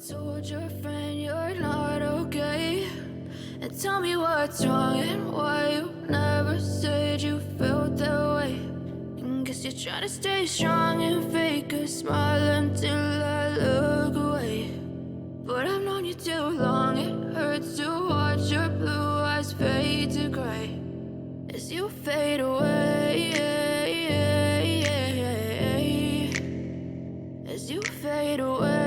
told your friend you're not okay? And tell me what's wrong and why you never said you felt that way. And guess you're trying to stay strong and fake a smile until I look away. But I've known you too long, it hurts to watch your blue eyes fade to gray as you fade away, as you fade away.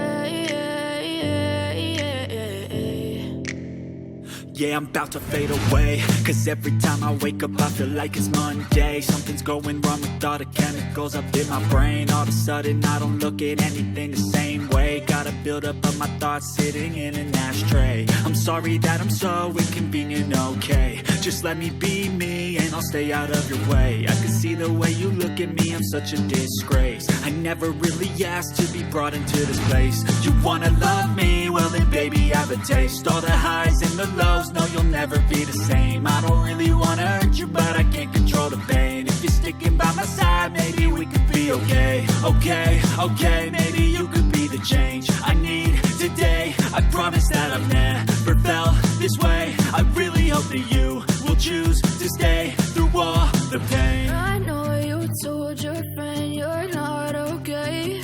Yeah, I'm about to fade away, cause every time I wake up I feel like it's Monday. Something's going wrong with all the chemicals up in my brain. All of a sudden I don't look at anything the same way. Gotta build up of my thoughts sitting in an ashtray. I'm sorry that I'm so inconvenient, okay? Just let me be me and I'll stay out of your way. I can see the way you look at me, I'm such a disgrace. I never really asked to be brought into this place. You wanna love me? Well then baby, have a taste. All the highs and the lows, no, you'll never be the same. I don't really wanna hurt you, but I can't control the pain. If you're sticking by my side, maybe we could be okay. Okay, maybe you could be the change I need today. I promise that I've never felt this way. I really hope that you will choose to stay through all the pain. I know you told your friend you're not okay.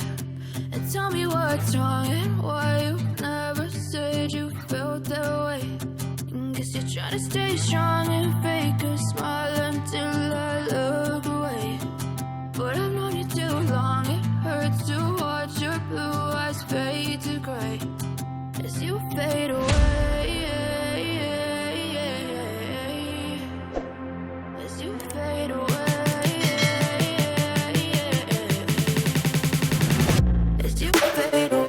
And tell me what's wrong and why you never said you felt that way. Guess you're trying to stay strong and fake a smile until I look away. But I've known you too long, it hurts to watch your blue eyes fade to gray as you fade away, as you fade away, as you fade away.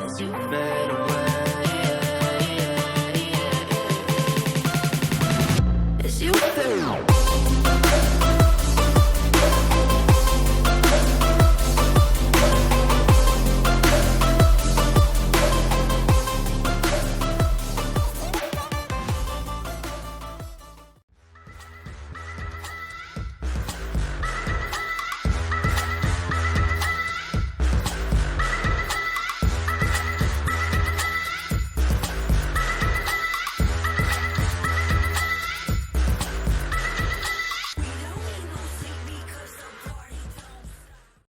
As you fade away.